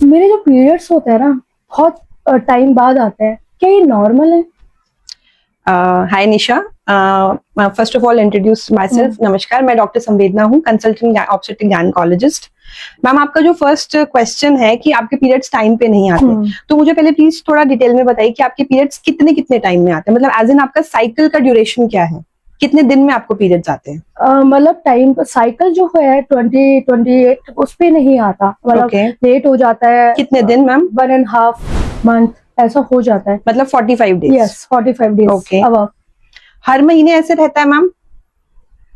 मेरे जो पीरियड्स होते हैं ना बहुत टाइम बाद आते हैं, क्या ये नॉर्मल है? Hi Nisha, first of all introduce myself. नमस्कार, मैं डॉक्टर संवेदना हूँ, कंसल्टेंट ऑब्स्टेट्रिक गायनेकोलॉजिस्ट। मैम, आपका जो फर्स्ट क्वेश्चन है कि आपके पीरियड्स टाइम पे नहीं आते, तो मुझे पहले प्लीज थोड़ा डिटेल में बताइए कि आपके पीरियड्स कितने कितने टाइम में आते हैं, मतलब एज इन आपका साइकिल का ड्यूरेशन क्या है, कितने दिन में आपको पीरियड्स आते हैं? मतलब टाइम साइकिल जो है 20-28 उस पे नहीं आता, मतलब लेट हो जाता है। कितने दिन मैम? 1.5 month ऐसा हो जाता है, मतलब 45 डेज? Yes, 45 days. ओके। अब हर महीने ऐसे रहता है ma'am?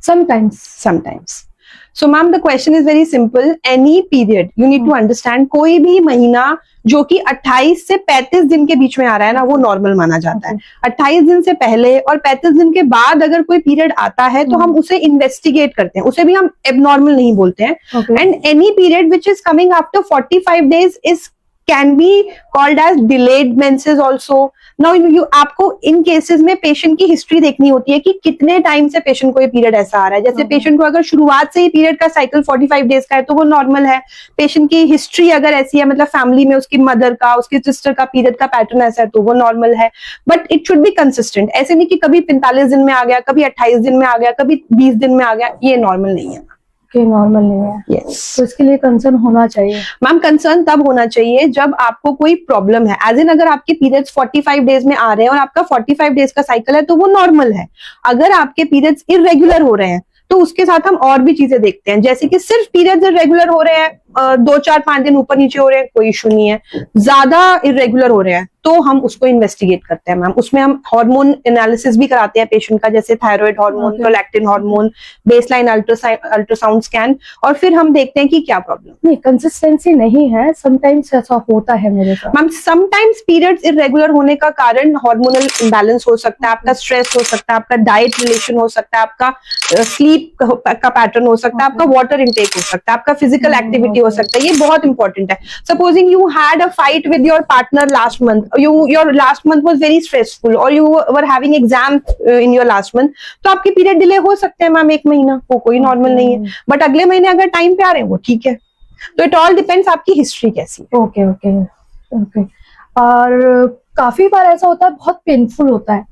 Sometimes. So ma'am, the question is very simple. Any period, you need to understand, कोई भी महीना जो कि 28 से 35 दिन के बीच में आ रहा है ना, वो नॉर्मल माना जाता है। 28 दिन से पहले और 35 दिन के बाद अगर कोई पीरियड आता है तो हम उसे इन्वेस्टिगेट करते हैं, उसे भी हम एबनॉर्मल नहीं बोलते हैं। And any period which is coming after 45 days is can be called as delayed menses also. Now आपको इन केसेस में पेशेंट की हिस्ट्री देखनी होती है कि कितने टाइम से पेशेंट को ये पीरियड ऐसा आ रहा है। जैसे पेशेंट को अगर शुरुआत से ही पीरियड का साइकिल 45 डेज का है तो वो नॉर्मल है। पेशेंट की हिस्ट्री अगर ऐसी है, मतलब फैमिली में उसकी मदर का, उसकी सिस्टर का पीरियड का पैटर्न ऐसा है, तो वो नॉर्मल है। But it should be consistent, ऐसे नहीं कि कभी 45 दिन में आ गया, कभी 28 दिन में आ गया, कभी 20 दिन में आ गया, ये नॉर्मल नहीं है। नॉर्मल नहीं है। Yes. तो इसके लिए कंसर्न होना चाहिए। मैम, कंसर्न तब होना चाहिए जब आपको कोई प्रॉब्लम है, एज इन अगर आपके पीरियड्स 45 डेज में आ रहे हैं और आपका 45 डेज का साइकिल है तो वो नॉर्मल है। अगर आपके पीरियड्स इरेगुलर हो रहे हैं तो उसके साथ हम और भी चीजें देखते हैं, जैसे कि सिर्फ पीरियड्स इरेगुलर हो रहे हैं, 2-4-5 दिन ऊपर नीचे हो रहे हैं, कोई इशू नहीं है। ज्यादा इरेगुलर हो रहे हैं तो हम उसको इन्वेस्टिगेट करते हैं मैम। उसमें हम हार्मोन एनालिसिस भी कराते हैं पेशेंट का, जैसे thyroid hormone, prolactin hormone, baseline ultrasound scan, और फिर हम देखते हैं कि क्या प्रॉब्लम। नहीं, कंसिस्टेंसी नहीं है, समटाइम्स ऐसा होता है मेरे साथ। मैम, समटाइम्स पीरियड्स इरेगुलर होने का कारण हार्मोनल इम्बैलेंस हो सकता है, आपका स्ट्रेस हो सकता है, आपका डाइट रिलेशन हो सकता है, आपका स्लीप का पैटर्न हो सकता है, आपका वाटर इंटेक हो सकता है, आपका फिजिकल एक्टिविटी हो सकता है। ये बहुत इंपॉर्टेंट है। Supposing you had a fight with your partner last month, your last month was very stressful, और you were having exam in your last month, तो आपके पीरियड डिले हो सकते हैं मैम 1 महीना, वो कोई नॉर्मल नहीं है। बट अगले महीने अगर टाइम पे आ रहे हैं वो ठीक है। तो इट ऑल डिपेंड्स आपकी हिस्ट्री कैसी है। ओके। और काफी बार ऐसा होता है, बहुत पेनफुल होता है,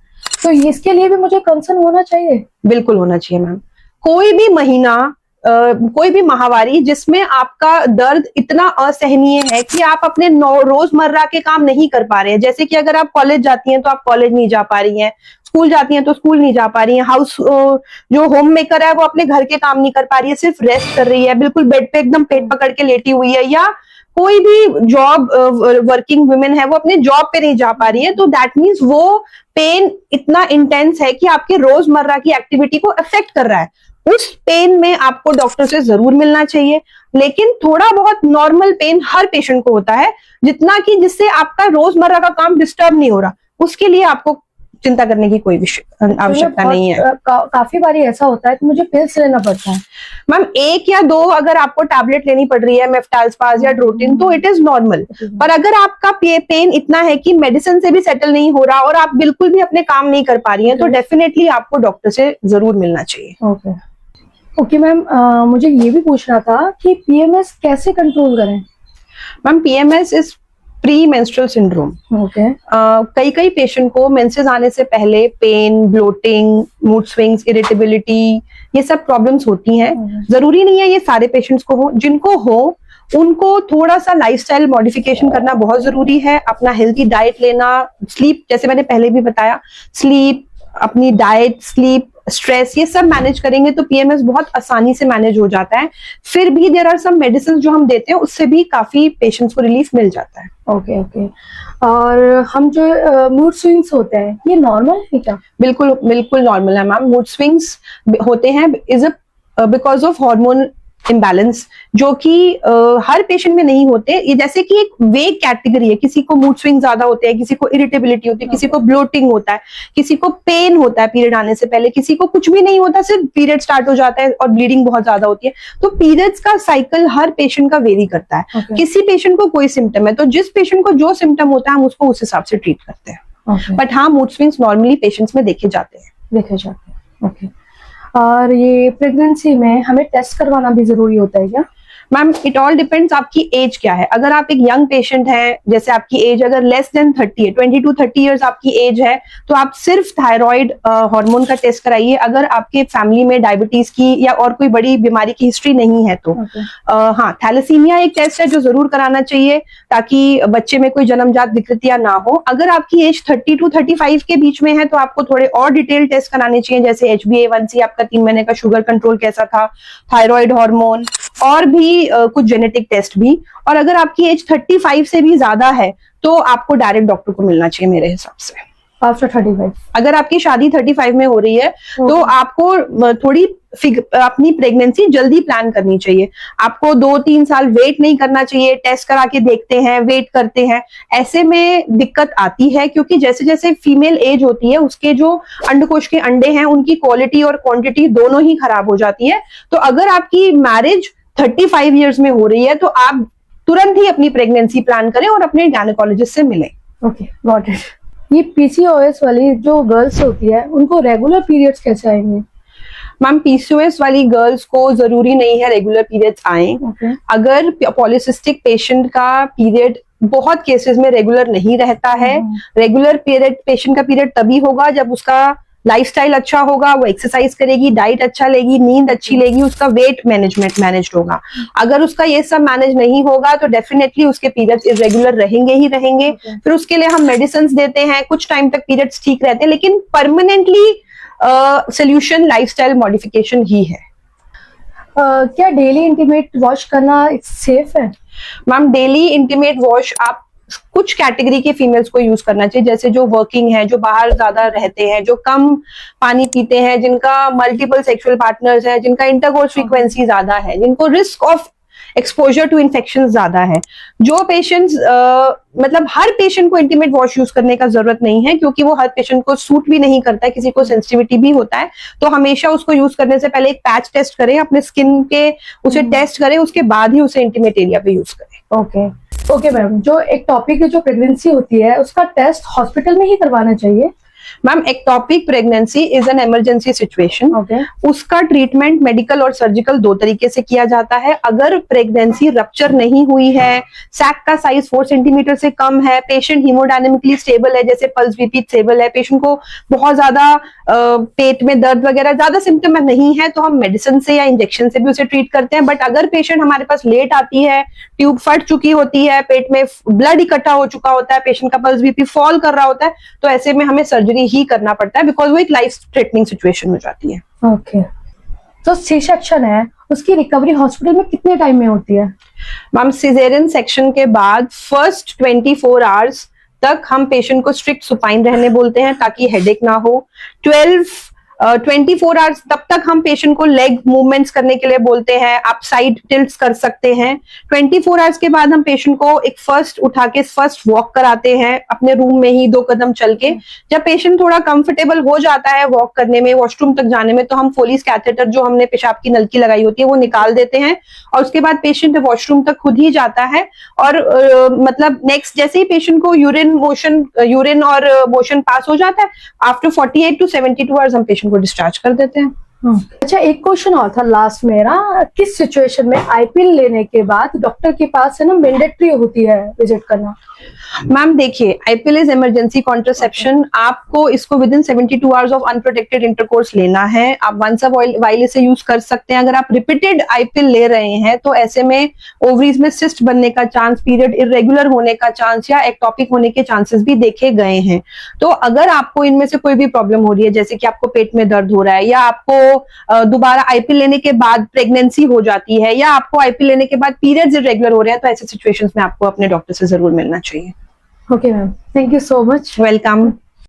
तो इसके लिए भी मुझे कंसर्न होना चाहिए? बिल्कुल होना चाहिए मैम। कोई भी महीना, कोई भी माहवारी जिसमें आपका दर्द इतना असहनीय है कि आप अपने रोजमर्रा के काम नहीं कर पा रहे हैं, जैसे कि अगर आप कॉलेज जाती हैं तो आप कॉलेज नहीं जा पा रही हैं, स्कूल जाती हैं तो स्कूल नहीं जा पा रही हैं, हाउस जो होम मेकर है वो अपने घर के काम नहीं कर पा रही है, सिर्फ रेस्ट कर रही है, बिल्कुल बेड पे एकदम पेट पकड़ के लेटी हुई है, या कोई भी जॉब वर्किंग वुमेन है वो अपने जॉब पे नहीं जा पा रही है, तो दैट मीन्स वो पेन इतना इंटेंस है कि आपके रोजमर्रा की एक्टिविटी को अफेक्ट कर रहा है। उस पेन में आपको डॉक्टर से जरूर मिलना चाहिए, लेकिन थोड़ा बहुत नॉर्मल पेन हर पेशेंट को होता है, जितना कि जिससे आपका रोजमर्रा का काम डिस्टर्ब नहीं हो रहा, उसके लिए आपको चिंता करने की कोई आवश्यकता नहीं है। काफी बारी ऐसा होता है तो मुझे पिल्स लेना पड़ता है मैम। 1 या 2 अगर आपको टैबलेट लेनी पड़ रही है, मेफ्टाल्सपाज या ड्रोटिन, तो इट इज नॉर्मल। पर अगर आपका पेन इतना है कि मेडिसिन से भी सेटल नहीं हो रहा और आप बिल्कुल भी अपने काम नहीं कर पा रही हैं, तो डेफिनेटली आपको डॉक्टर से जरूर मिलना चाहिए। ओके मैम, मुझे ये भी पूछना था कि पीएमएस कैसे कंट्रोल करें? Ma'am, PMS is premenstrual syndrome. कई पेशेंट को मेंसेस आने से पहले pain, bloating, mood swings, irritability, ये सब प्रॉब्लम्स होती हैं। जरूरी नहीं है ये सारे पेशेंट्स को हो, जिनको हो उनको थोड़ा सा लाइफस्टाइल मॉडिफिकेशन करना बहुत जरूरी है। अपना हेल्थी डाइट लेना, स्लीप, जैसे मैंने पहले भी बताया, स्लीप, अपनी डाइट, स्लीप, स्ट्रेस, ये सब मैनेज करेंगे तो पीएमएस बहुत आसानी से मैनेज हो जाता है। फिर भी देयर आर सम मेडिसिन जो हम देते हैं, उससे भी काफी पेशेंट्स को रिलीफ मिल जाता है। ओके। और हम जो मूड स्विंग्स होते हैं, ये नॉर्मल है क्या? बिल्कुल नॉर्मल है मैम। मूड स्विंग्स होते हैं बिकॉज ऑफ हार्मोन इम्बैलेंस, जो कि हर पेशेंट में नहीं होते। ये जैसे कि एक वेग कैटेगरी है, किसी को मूड स्विंग ज्यादा होते हैं, किसी को इरिटेबिलिटी होती है, किसी को ब्लोटिंग होता है, किसी को पेन होता है पीरियड आने से पहले, किसी को कुछ भी नहीं होता, सिर्फ पीरियड स्टार्ट हो जाता है और ब्लीडिंग बहुत ज्यादा होती है। तो पीरियड्स का साइकिल हर पेशेंट का वेरी करता है। किसी पेशेंट को कोई सिम्टम है तो जिस पेशेंट को जो सिम्टम होता है हम उसको उस हिसाब से ट्रीट करते हैं। बट हाँ, मूड स्विंग्स नॉर्मली पेशेंट्स में देखे जाते हैं। ओके। और ये प्रेगनेंसी में हमें टेस्ट करवाना भी जरूरी होता है क्या? मैम इट ऑल डिपेंड्स आपकी एज क्या है। अगर आप एक यंग पेशेंट हैं, जैसे आपकी एज अगर लेस देन 30 है, 20 to 30 ईयर्स आपकी एज है, तो आप सिर्फ थायराइड हार्मोन का टेस्ट कराइए। अगर आपके फैमिली में डायबिटीज की या और कोई बड़ी बीमारी की हिस्ट्री नहीं है तो हाँ, थैलेसीमिया एक टेस्ट है जो जरूर कराना चाहिए ताकि बच्चे में कोई जन्मजात विकृतियां ना हो। अगर आपकी एज 30 to 35 के बीच में है तो आपको थोड़े और डिटेल टेस्ट कराने चाहिए, जैसे HbA1c, आपका 3 महीने का शुगर कंट्रोल कैसा था, थायराइड हार्मोन, और भी कुछ जेनेटिक टेस्ट भी। और अगर आपकी एज 35 से भी ज्यादा है तो आपको डायरेक्ट डॉक्टर को मिलना चाहिए मेरे हिसाब से। आफ्टर 35 अगर आपकी शादी 35 में हो रही है तो आपको थोड़ी अपनी प्रेगनेंसी जल्दी प्लान करनी चाहिए। आपको 2-3 साल वेट नहीं करना चाहिए, टेस्ट करा के देखते हैं, वेट करते हैं, ऐसे में दिक्कत आती है क्योंकि जैसे जैसे फीमेल एज होती है उसके जो अंडकोश के अंडे हैं उनकी क्वालिटी और क्वांटिटी दोनों ही खराब हो जाती है। तो अगर आपकी मैरिज 35 ईयर्स में हो रही है तो आप तुरंत ही अपनी प्रेगनेंसी प्लान करें और अपने गायनेकोलॉजिस्ट से मिलें। Okay, got it. ये PCOS वाली जो गर्ल्स होती है उनको रेगुलर पीरियड्स कैसे आएंगे? मैम PCOS वाली गर्ल्स को जरूरी नहीं है रेगुलर पीरियड्स आए। अगर पॉलिसिस्टिक पेशेंट का पीरियड बहुत केसेस में रेगुलर नहीं रहता है, रेगुलर पीरियड पेशेंट का पीरियड तभी होगा जब उसका लाइफस्टाइल अच्छा होगा, वो एक्सरसाइज करेगी, डाइट अच्छा लेगी, नींद अच्छी लेगी, उसका वेट मैनेजमेंट मैनेज होगा। अगर उसका ये सब मैनेज नहीं होगा तो डेफिनेटली उसके पीरियड्स इरेगुलर रहेंगे ही रहेंगे। फिर उसके लिए हम मेडिसिन देते हैं, कुछ टाइम तक पीरियड्स ठीक रहते हैं, लेकिन परमानेंटली सोल्यूशन लाइफस्टाइल मॉडिफिकेशन ही है। क्या डेली इंटीमेट वॉश करना सेफ है? मैम डेली इंटीमेट वॉश आप कुछ कैटेगरी के फीमेल्स को यूज करना चाहिए, जैसे जो वर्किंग है, जो बाहर ज्यादा रहते हैं, जो कम पानी पीते हैं, जिनका मल्टीपल सेक्सुअल पार्टनर्स है, जिनका इंटरकोर्स फ्रीक्वेंसी ज्यादा है, जिनको risk of exposure to infection ज्यादा है। जो पेशेंट्स मतलब हर पेशेंट को इंटीमेट वॉश यूज करने का जरूरत नहीं है क्योंकि वो हर पेशेंट को सूट भी नहीं करता है, किसी को सेंसिटिविटी भी होता है। तो हमेशा उसको यूज करने से पहले एक पैच टेस्ट करें, अपने स्किन के उसे टेस्ट करें, उसके बाद ही उसे इंटीमेट एरिया पे यूज करें। ओके मैम, जो एक टॉपिक जो प्रेगनेंसी होती है उसका टेस्ट हॉस्पिटल में ही करवाना चाहिए? Ma'am ectopic pregnancy is an emergency situation. उसका ट्रीटमेंट मेडिकल और सर्जिकल दो तरीके से किया जाता है। अगर प्रेगनेंसी रप्चर नहीं हुई है, सैक का साइज 4 सेंटीमीटर से कम है, पेशेंट हीमोडायनेमिकली स्टेबल है, जैसे पल्स बीपी स्टेबल है, पेशेंट को बहुत ज्यादा पेट में दर्द वगैरह ज्यादा सिम्टम नहीं है, तो हम मेडिसिन से या इंजेक्शन से भी उसे ट्रीट करते हैं। बट अगर पेशेंट हमारे पास लेट आती है, ट्यूब फट चुकी होती है, पेट में ब्लड इकट्ठा हो चुका होता है, पेशेंट का पल्स बीपी फॉल कर रहा होता है, तो ऐसे में हमें सर्जरी ही करना पड़ता है बिकॉज वो एक लाइफ थ्रेटनिंग सिचुएशन हो जाती है। ओके, तो सी सेक्शन है उसकी रिकवरी हॉस्पिटल में कितने टाइम में होती है? मैम सिजेरियन सेक्शन के बाद फर्स्ट 24 आवर्स तक हम पेशेंट को स्ट्रिक्ट सुपाइन रहने बोलते हैं ताकि हेडेक ना हो। 24 आवर्स तब तक हम पेशेंट को लेग मूवमेंट्स करने के लिए बोलते हैं, आप साइड टिल्ट्स कर सकते हैं। 24 आवर्स के बाद हम पेशेंट को एक फर्स्ट उठा के फर्स्ट वॉक कराते हैं अपने रूम में ही 2 कदम चल के। जब पेशेंट थोड़ा कंफर्टेबल हो जाता है वॉक करने में, वॉशरूम तक जाने में, तो हम फोलिस कैथेटर जो हमने पेशाब की नलकी लगाई होती है वो निकाल देते हैं और उसके बाद पेशेंट वॉशरूम तक खुद ही जाता है। और मतलब नेक्स्ट जैसे ही पेशेंट को यूरिन और मोशन पास हो जाता है, आफ्टर 48 to 72 आवर्स हम पेशेंट को डिस्चार्ज कर देते हैं। अच्छा, एक क्वेश्चन और था लास्ट मेरा, किस सिचुएशन में आईपीएल लेने के बाद डॉक्टर के पास है ना मैंडेटरी होती है विजिट करना? मैम देखिए, आईपीएल इज इमरजेंसी कॉन्ट्रासेप्शन। आपको इसको with in 72 hours of unprotected intercourse लेना है। आप वंस अ वाइल इसे यूज कर सकते हैं। अगर आप रिपीटेड आईपीएल ले रहे हैं तो ऐसे में ओवरीज में सिस्ट बनने का चांस, पीरियड इरेगुलर होने का चांस या एक्टोपिक होने के चांसेस भी देखे गए हैं। तो अगर आपको इनमें से कोई भी प्रॉब्लम हो रही है, जैसे कि आपको पेट में दर्द हो रहा है, या आपको दोबारा आईपीएल लेने के बाद प्रेगनेंसी हो जाती है, या आपको आईपीएल लेने के बाद पीरियड्स इरेगुलर हो रहे हैं, तो ऐसे सिचुएशंस में आपको अपने डॉक्टर से जरूर मिलना चाहिए। Okay ma'am, thank you so much. Welcome.